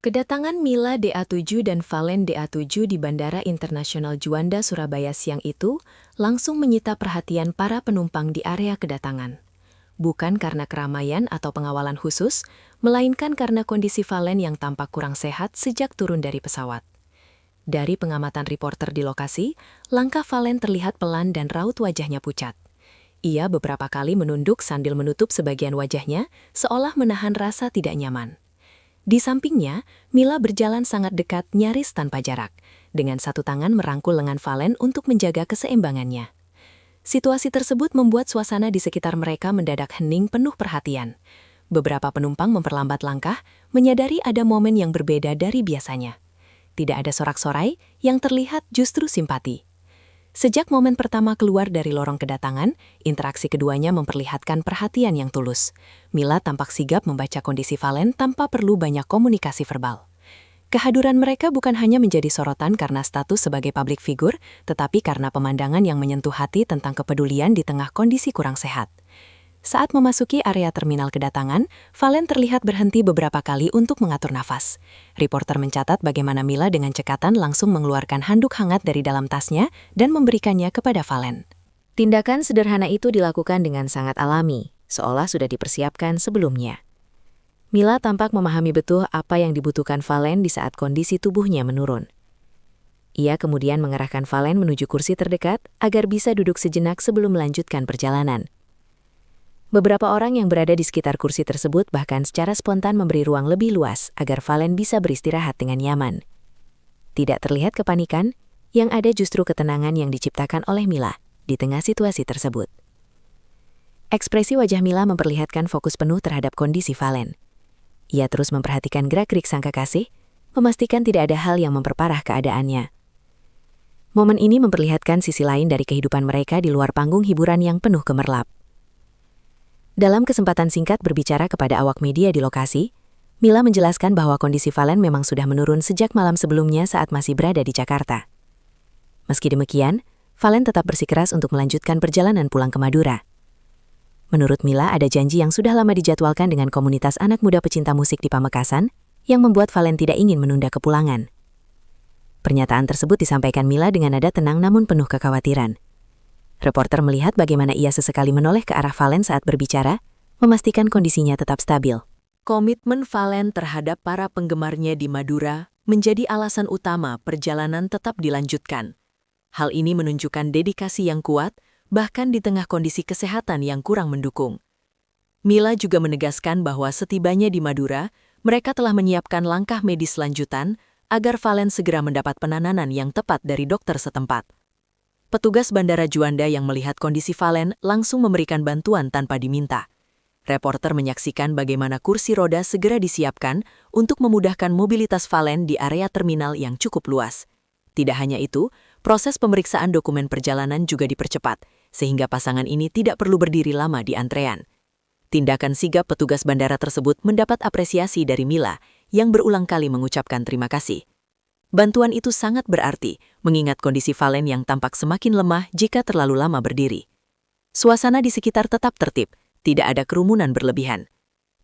Kedatangan Mila DA7 dan Valen DA7 di Bandara Internasional Juanda, Surabaya siang itu langsung menyita perhatian para penumpang di area kedatangan. Bukan karena keramaian atau pengawalan khusus, melainkan karena kondisi Valen yang tampak kurang sehat sejak turun dari pesawat. Dari pengamatan reporter di lokasi, langkah Valen terlihat pelan dan raut wajahnya pucat. Ia beberapa kali menunduk sambil menutup sebagian wajahnya, seolah menahan rasa tidak nyaman. Di sampingnya, Mila berjalan sangat dekat nyaris tanpa jarak, dengan satu tangan merangkul lengan Valen untuk menjaga keseimbangannya. Situasi tersebut membuat suasana di sekitar mereka mendadak hening penuh perhatian. Beberapa penumpang memperlambat langkah, menyadari ada momen yang berbeda dari biasanya. Tidak ada sorak-sorai, yang terlihat justru simpati. Sejak momen pertama keluar dari lorong kedatangan, interaksi keduanya memperlihatkan perhatian yang tulus. Mila tampak sigap membaca kondisi Valen tanpa perlu banyak komunikasi verbal. Kehadiran mereka bukan hanya menjadi sorotan karena status sebagai publik figur, tetapi karena pemandangan yang menyentuh hati tentang kepedulian di tengah kondisi kurang sehat. Saat memasuki area terminal kedatangan, Valen terlihat berhenti beberapa kali untuk mengatur nafas. Reporter mencatat bagaimana Mila dengan cekatan langsung mengeluarkan handuk hangat dari dalam tasnya dan memberikannya kepada Valen. Tindakan sederhana itu dilakukan dengan sangat alami, seolah sudah dipersiapkan sebelumnya. Mila tampak memahami betul apa yang dibutuhkan Valen di saat kondisi tubuhnya menurun. Ia kemudian mengarahkan Valen menuju kursi terdekat agar bisa duduk sejenak sebelum melanjutkan perjalanan. Beberapa orang yang berada di sekitar kursi tersebut bahkan secara spontan memberi ruang lebih luas agar Valen bisa beristirahat dengan nyaman. Tidak terlihat kepanikan, yang ada justru ketenangan yang diciptakan oleh Mila di tengah situasi tersebut. Ekspresi wajah Mila memperlihatkan fokus penuh terhadap kondisi Valen. Ia terus memperhatikan gerak-gerik sang kekasih, memastikan tidak ada hal yang memperparah keadaannya. Momen ini memperlihatkan sisi lain dari kehidupan mereka di luar panggung hiburan yang penuh gemerlap. Dalam kesempatan singkat berbicara kepada awak media di lokasi, Mila menjelaskan bahwa kondisi Valen memang sudah menurun sejak malam sebelumnya saat masih berada di Jakarta. Meski demikian, Valen tetap bersikeras untuk melanjutkan perjalanan pulang ke Madura. Menurut Mila, ada janji yang sudah lama dijadwalkan dengan komunitas anak muda pecinta musik di Pamekasan, yang membuat Valen tidak ingin menunda kepulangan. Pernyataan tersebut disampaikan Mila dengan nada tenang namun penuh kekhawatiran. Reporter melihat bagaimana ia sesekali menoleh ke arah Valen saat berbicara, memastikan kondisinya tetap stabil. Komitmen Valen terhadap para penggemarnya di Madura menjadi alasan utama perjalanan tetap dilanjutkan. Hal ini menunjukkan dedikasi yang kuat, bahkan di tengah kondisi kesehatan yang kurang mendukung. Mila juga menegaskan bahwa setibanya di Madura, mereka telah menyiapkan langkah medis lanjutan agar Valen segera mendapat penanganan yang tepat dari dokter setempat. Petugas Bandara Juanda yang melihat kondisi Valen langsung memberikan bantuan tanpa diminta. Reporter menyaksikan bagaimana kursi roda segera disiapkan untuk memudahkan mobilitas Valen di area terminal yang cukup luas. Tidak hanya itu, proses pemeriksaan dokumen perjalanan juga dipercepat, sehingga pasangan ini tidak perlu berdiri lama di antrean. Tindakan sigap petugas bandara tersebut mendapat apresiasi dari Mila, yang berulang kali mengucapkan terima kasih. Bantuan itu sangat berarti, mengingat kondisi Valen yang tampak semakin lemah jika terlalu lama berdiri. Suasana di sekitar tetap tertib, tidak ada kerumunan berlebihan.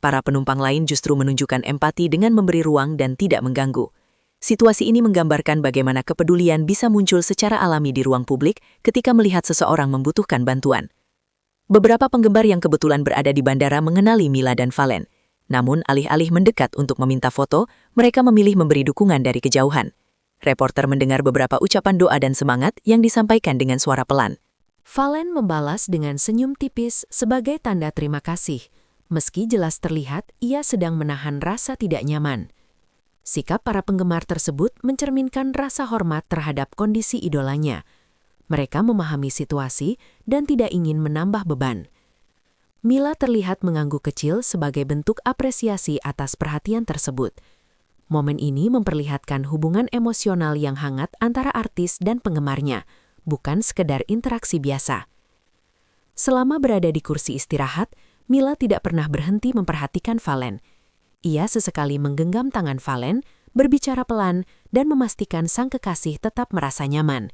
Para penumpang lain justru menunjukkan empati dengan memberi ruang dan tidak mengganggu. Situasi ini menggambarkan bagaimana kepedulian bisa muncul secara alami di ruang publik ketika melihat seseorang membutuhkan bantuan. Beberapa penggemar yang kebetulan berada di bandara mengenali Mila dan Valen. Namun, alih-alih mendekat untuk meminta foto, mereka memilih memberi dukungan dari kejauhan. Reporter mendengar beberapa ucapan doa dan semangat yang disampaikan dengan suara pelan. Valen membalas dengan senyum tipis sebagai tanda terima kasih, meski jelas terlihat ia sedang menahan rasa tidak nyaman. Sikap para penggemar tersebut mencerminkan rasa hormat terhadap kondisi idolanya. Mereka memahami situasi dan tidak ingin menambah beban. Mila terlihat mengangguk kecil sebagai bentuk apresiasi atas perhatian tersebut. Momen ini memperlihatkan hubungan emosional yang hangat antara artis dan penggemarnya, bukan sekedar interaksi biasa. Selama berada di kursi istirahat, Mila tidak pernah berhenti memperhatikan Valen. Ia sesekali menggenggam tangan Valen, berbicara pelan, dan memastikan sang kekasih tetap merasa nyaman.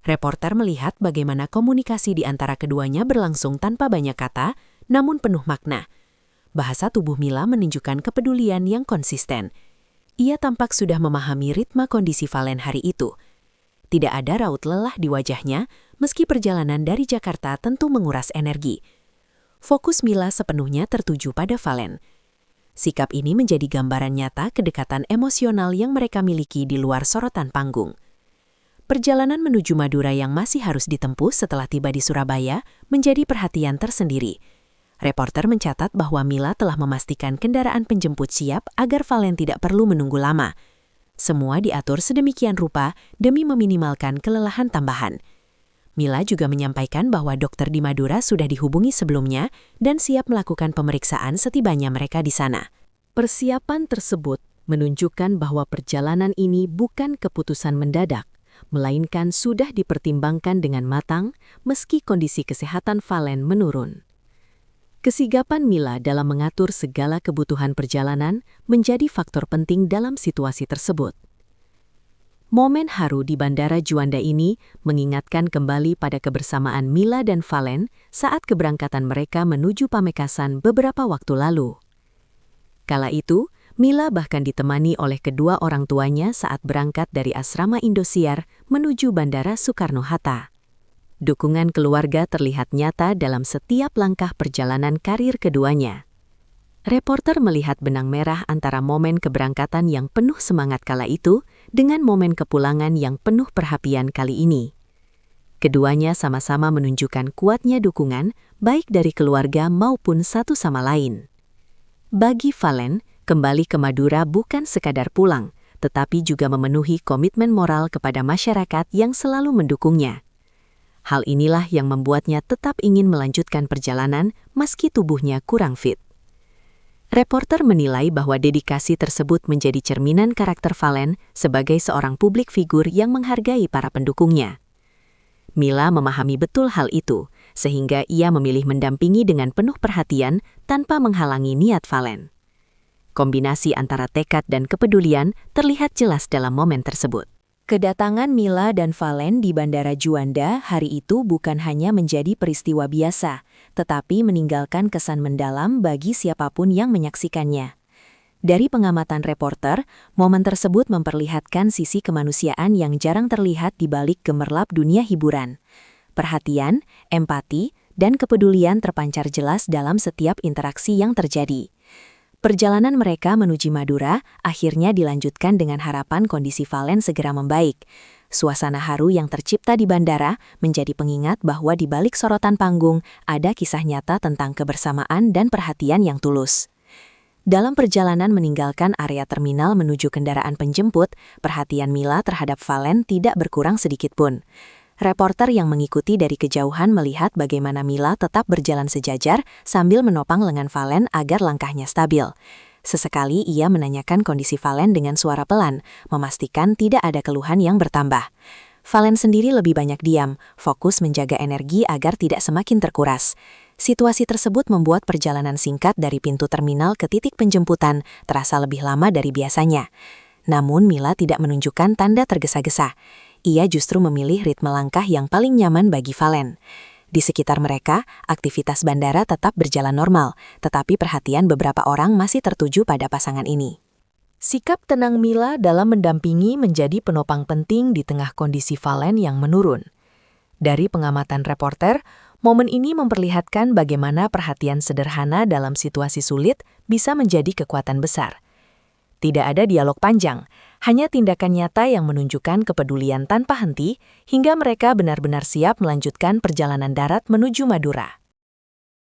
Reporter melihat bagaimana komunikasi di antara keduanya berlangsung tanpa banyak kata, namun penuh makna. Bahasa tubuh Mila menunjukkan kepedulian yang konsisten. Ia tampak sudah memahami ritme kondisi Valen hari itu. Tidak ada raut lelah di wajahnya, meski perjalanan dari Jakarta tentu menguras energi. Fokus Mila sepenuhnya tertuju pada Valen. Sikap ini menjadi gambaran nyata kedekatan emosional yang mereka miliki di luar sorotan panggung. Perjalanan menuju Madura yang masih harus ditempuh setelah tiba di Surabaya menjadi perhatian tersendiri. Reporter mencatat bahwa Mila telah memastikan kendaraan penjemput siap agar Valen tidak perlu menunggu lama. Semua diatur sedemikian rupa demi meminimalkan kelelahan tambahan. Mila juga menyampaikan bahwa dokter di Madura sudah dihubungi sebelumnya dan siap melakukan pemeriksaan setibanya mereka di sana. Persiapan tersebut menunjukkan bahwa perjalanan ini bukan keputusan mendadak, melainkan sudah dipertimbangkan dengan matang meski kondisi kesehatan Valen menurun. Kesigapan Mila dalam mengatur segala kebutuhan perjalanan menjadi faktor penting dalam situasi tersebut. Momen haru di Bandara Juanda ini mengingatkan kembali pada kebersamaan Mila dan Valen saat keberangkatan mereka menuju Pamekasan beberapa waktu lalu. Kala itu, Mila bahkan ditemani oleh kedua orang tuanya saat berangkat dari asrama Indosiar menuju Bandara Soekarno-Hatta. Dukungan keluarga terlihat nyata dalam setiap langkah perjalanan karir keduanya. Reporter melihat benang merah antara momen keberangkatan yang penuh semangat kala itu dengan momen kepulangan yang penuh perhatian kali ini. Keduanya sama-sama menunjukkan kuatnya dukungan baik dari keluarga maupun satu sama lain. Bagi Valen, kembali ke Madura bukan sekadar pulang, tetapi juga memenuhi komitmen moral kepada masyarakat yang selalu mendukungnya. Hal inilah yang membuatnya tetap ingin melanjutkan perjalanan meski tubuhnya kurang fit. Reporter menilai bahwa dedikasi tersebut menjadi cerminan karakter Valen sebagai seorang publik figur yang menghargai para pendukungnya. Mila memahami betul hal itu, sehingga ia memilih mendampingi dengan penuh perhatian tanpa menghalangi niat Valen. Kombinasi antara tekad dan kepedulian terlihat jelas dalam momen tersebut. Kedatangan Mila dan Valen di Bandara Juanda hari itu bukan hanya menjadi peristiwa biasa, tetapi meninggalkan kesan mendalam bagi siapapun yang menyaksikannya. Dari pengamatan reporter, momen tersebut memperlihatkan sisi kemanusiaan yang jarang terlihat di balik gemerlap dunia hiburan. Perhatian, empati, dan kepedulian terpancar jelas dalam setiap interaksi yang terjadi. Perjalanan mereka menuju Madura akhirnya dilanjutkan dengan harapan kondisi Valen segera membaik. Suasana haru yang tercipta di bandara menjadi pengingat bahwa di balik sorotan panggung ada kisah nyata tentang kebersamaan dan perhatian yang tulus. Dalam perjalanan meninggalkan area terminal menuju kendaraan penjemput, perhatian Mila terhadap Valen tidak berkurang sedikitpun. Reporter yang mengikuti dari kejauhan melihat bagaimana Mila tetap berjalan sejajar sambil menopang lengan Valen agar langkahnya stabil. Sesekali ia menanyakan kondisi Valen dengan suara pelan, memastikan tidak ada keluhan yang bertambah. Valen sendiri lebih banyak diam, fokus menjaga energi agar tidak semakin terkuras. Situasi tersebut membuat perjalanan singkat dari pintu terminal ke titik penjemputan terasa lebih lama dari biasanya. Namun Mila tidak menunjukkan tanda tergesa-gesa. Ia justru memilih ritme langkah yang paling nyaman bagi Valen. Di sekitar mereka, aktivitas bandara tetap berjalan normal, tetapi perhatian beberapa orang masih tertuju pada pasangan ini. Sikap tenang Mila dalam mendampingi menjadi penopang penting di tengah kondisi Valen yang menurun. Dari pengamatan reporter, momen ini memperlihatkan bagaimana perhatian sederhana dalam situasi sulit bisa menjadi kekuatan besar. Tidak ada dialog panjang, hanya tindakan nyata yang menunjukkan kepedulian tanpa henti hingga mereka benar-benar siap melanjutkan perjalanan darat menuju Madura.